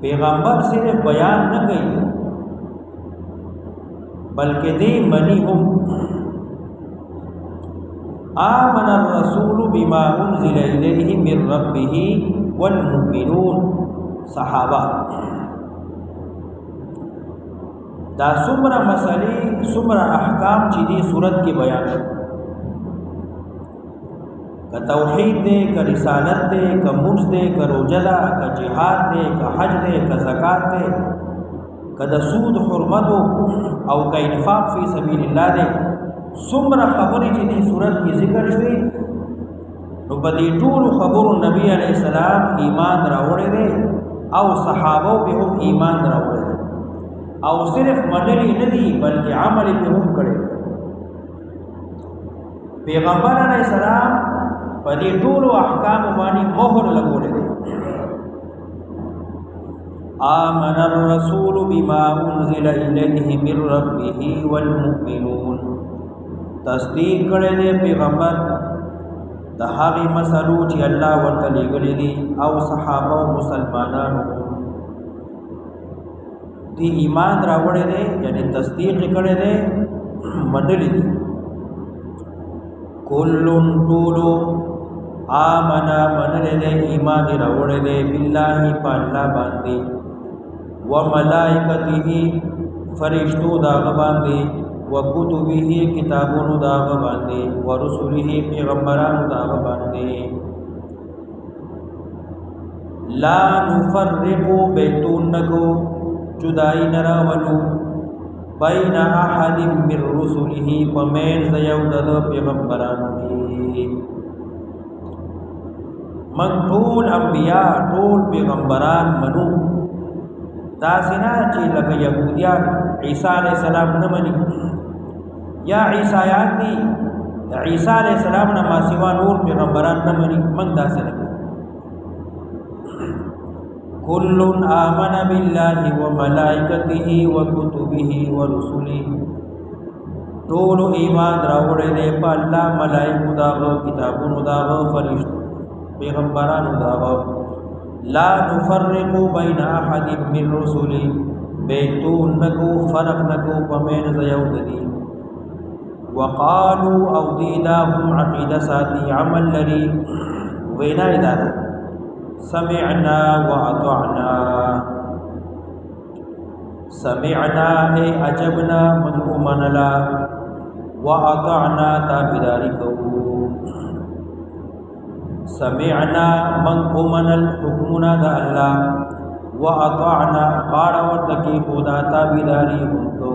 پیغمبر صرف بیان نه کوي بلکې دې منی هم آمن الرسول بما انزل الیه من ربه والمؤمنون صحابه دا څومره مسلې څومره احکام چې دې صورت کې بیان شو که توحید دے که رسالت دے که منځ دے که روزه ده که جهاد دے که حج دے که زکات دے که د سود حرمت او که انفاق فی سبیل الله دے څومره خبرې چې دې صورت کې ذکر شوي نو په دې ټولو خبرو نبی علیه السلام ایمان راوړی دی او صحابه به هم ایمان راوړی دی او صرف منلی نه دي بلکې عمل به هم کړی پیغمبر علیه السلام په دې ټولو احکام باندې مهر لګولې دي آمن الرسول بما انزل الیه من ربه والمؤمنون تصدیق کړی دی پیغمبر د هغې مسلو چې الله ورته لېږلي دي او صحابه او مسلمانانو دی ایمان راوړی دی یعنی تصدیق کړی دی منلی دي کلن ټولو آمنا منلی دی ایمان راوړی دی بالله په الله باندې وملائکته فرشتو د هغه باندې وکتبه کتابونو د هغه باندې ورسله پیغمبرانو د هغه باندې لا نفرق بیتونکو جدائی نراولو بین احد من رسله پمین زیو د پیغمبرانو کی من ټول انبیاء ټول پیغمبران منو داسنا چې لکه یهودیان عیسی علیہ السلام نه مني یا عیسایان دي عیسی علیہ السلام نه ما سوا نور پیغمبران نه مني من داسې نه كل آمن بالله وملائكته وكتبه ورسله ټول ایمان راوړی دی په الله ملائکو داغو کتابونو داغو فرشتو پیغمبرانو داغو لا نفرق بین احد من رسله بیتون نکو فرق نکو پمین زیود دی وقالو او دیداهم عقید ساتی عمل لري وینا ادادا سمعنا واطعنا سمعنا اے عجبنا من امنلا واطعنا تابداری کو سمعنا من امن الحکمنا دا اللہ واطعنا قال ورتکی خدا تابداری کو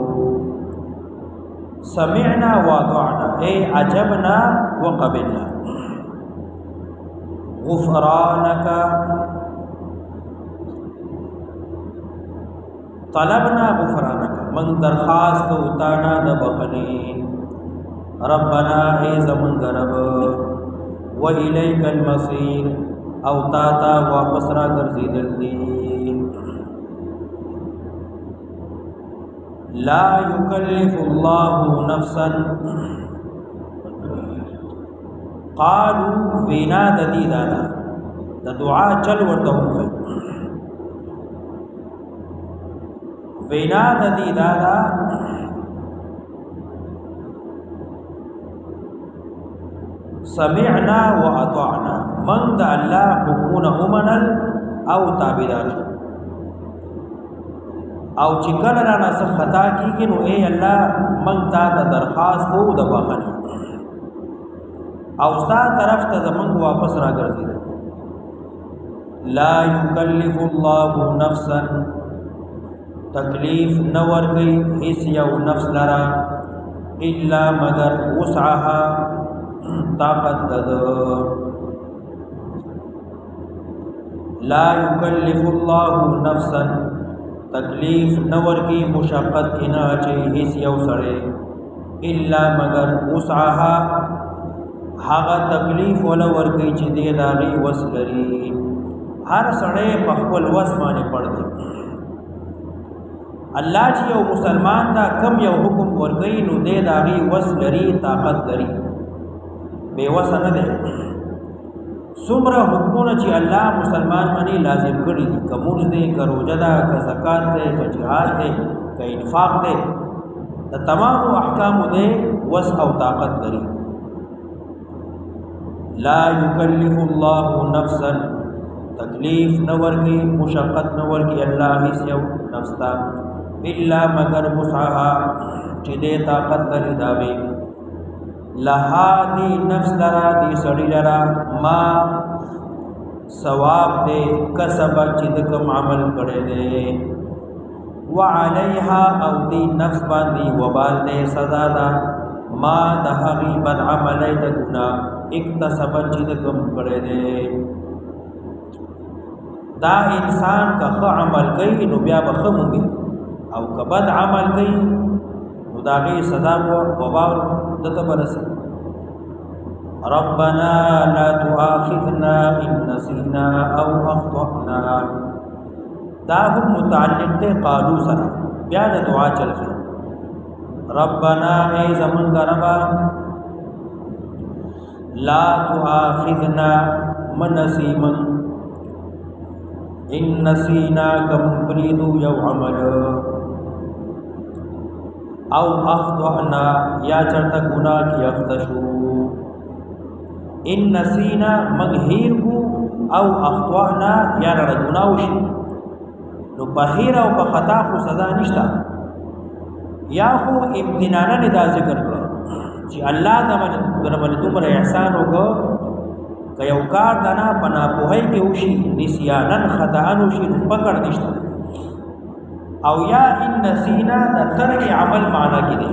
سمعنا واطعنا اے عجبنا وقبلنا غفرانك طلبنا غفرانك من درخواست کو تانا د بخنی ربنا اے زمن رب و الیک المصیر او تا واپس را ګرځیدل دي لا یکلف الله نفسا قالوا وینا د دې دادا د دعا چل ورته وکړي وینا د دې دادا سمعنا واطعنا من د الله حکمونه ومنل او تابعدار او چې کله را نه خطا کیږي نو اے الله من تا د درخواست کو د بخښنې او ستا طرف ته زمونږ واپس راګرځي لا یکلف الله نفسا تکلیف نور کوي هیڅ یو نفس لرا الا مگر وسعها طاقت دد لا یکلف الله نفسا تکلیف نور کی مشقت کی نه اچي هیڅ یو سړی الا مگر وسعها هغه تکلیف ولا ورکی چې دې داغي وس لري هر سړی په خپل وس باندې پړ دی الله چې یو مسلمان دا کم یو حکم ورکی نو دې داغي وس لري طاقت لري بے وس نه دی څومره حکمونه چې الله مسلمان باندې لازم کړي دي، که مونځ دی، که روژه ده، که زکات دی، که جهاد دی، که انفاق دی، د تمامو احکامو دی وس او طاقت لري. لا یکلف الله نفسا، تکلیف نه ورکي، مشقت نه ورکي الله هیڅ یو نفس ته الا مگر وسعها، چې دې طاقت لري داوي. لها دی نفس لرا دی سړی لرا ما ثواب دی کسب چې د کوم عمل کړی دی، وعليها او دی نفس باندې وبال دی سزا ده ما د هغې بد عملی د ګناه اکتسب چې د کوم کړی دی. دا انسان که ښه عمل کوي نو بیا به ښه مومي، او که بد عمل کوي نو د هغې سزا وبا دته برسي. ربنا لا تؤاخذنا ان نسينا او اخطأنا، دا هم متعلق دی قالو سره، بیا د دعا چل کوي. ربنا ای زمونږ ربا لا تؤاخذنا منسی من ان نسینا کم پریدو یو عمل او اخطأنا یا چرتا گناہ کی اختشو. ان نسینا مغهیر کو او اخطأنا یا رڑا گناہ وشی نو بحیر او بخطا خو سزا نشتا، یا خو امتنانا ندا ذکر کرو چی اللہ درمانی دمر احسان ہوگا که یو کار دانا پنا پوہی کے ہوشی نسیانن خطاان ہوشی نو پکڑ نشتا، او یا ان نسینا دا ترک عمل معنی کی دے.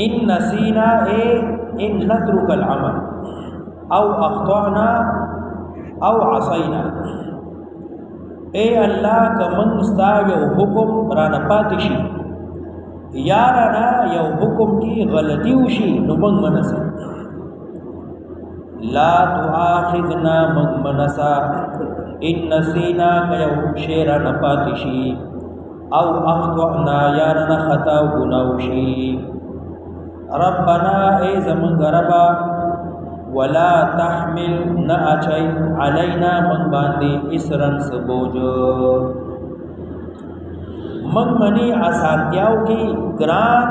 ان نسینا اے ان نترک العمل او اخطأنا او عصینا، اے اللہ کا منستا یو حکم رانا پاتشی یا رانا یو حکم کی غلطی وشی نو منگ منسا. لا تؤاخذنا منگ منسا ان نسینا کا یو شیرا نپاتشی او اخطأنا یا رانا خطا و گناوشی. ربنا اے زمانگ ربا ولا تحمل ناچای علینا من باندې اسرن سبوج، من منی آسانتیاو کی گران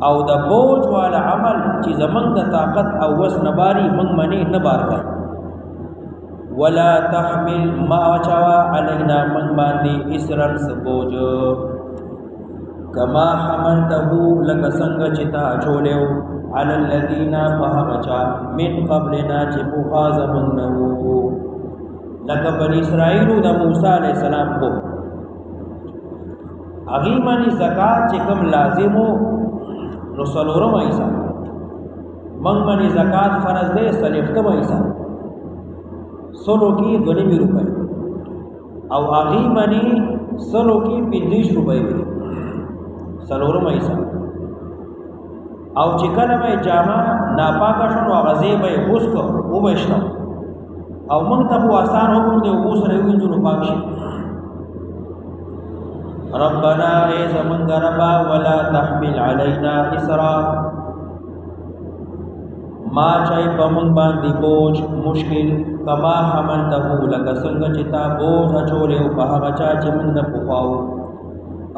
او د بوج والا عمل چې زمانگ د طاقت او وس نباری من منی نبار کر. ولا تحمل ما چوا علینا من باندې اسرن سبوج کما حملته لک سنگ چتا چولیو علی الذین فهمچا من قبلنا چې پوخا زمنو لک بنی اسرائیل د موسی علیہ السلام کو اغي مانی زکات چې کوم لازمو نو سلورم ایسا من مانی زکات فرض دی سلیختم ایسا سلو کی 2 روپے او اغي مانی سلو کی 25 روپے سلورم ایسا. او چې کله به جامه ناپاکه شو نو غزې به غوس کو او بشنو او موږ ته واسان حکم دی او سره وینځو نو پاک شي. ربنا ای زمونږ ربا ولا تحمل علینا اسرا، ما چای په موږ باندې بوج مشکل کما حملته لکه څنګه چې تا بوج اچولې او په هغه چا چې موږ نه پوښاو.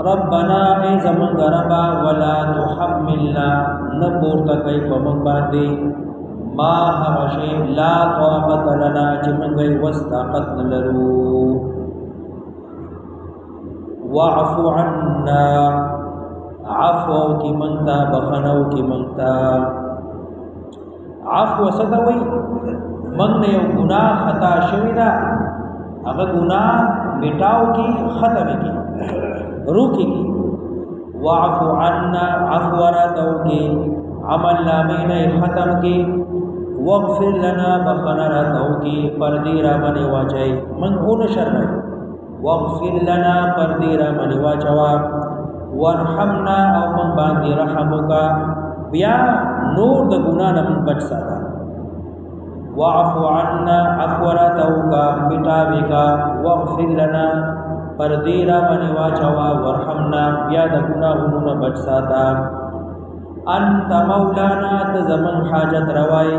ربنا ای زمانگ ربا ولا تحملنا نپورتا کئی پمنگ باندی ما حمشی لا طاقت لنا چمنگی وستاقت نلرو. وعفو عنا عفو کی منتا بخنو کی منتا. عفو ستوئی منگ نے یو گناہ خطا شویدہ اگر گناہ مٹاو کی ختم کی روکی کی. وعفو عنا عفو راتو کی عمل نامین ختم کی. وغفر لنا بخن راتو کی پردی را منی واچائی من اون شرمائی. وغفر لنا پردی را منی واچوا. ورحمنا او من باندی رحمو کا بیا نور د گناہ نمن بچ ساتا. وعفو عنا عفو راتو کا مٹاوی کا. وغفر لنا پردی را منی واچوا. ورحمنا بیا د گناہونو نه بچ ساتا. انت مولانا ته زمن حاجت روائی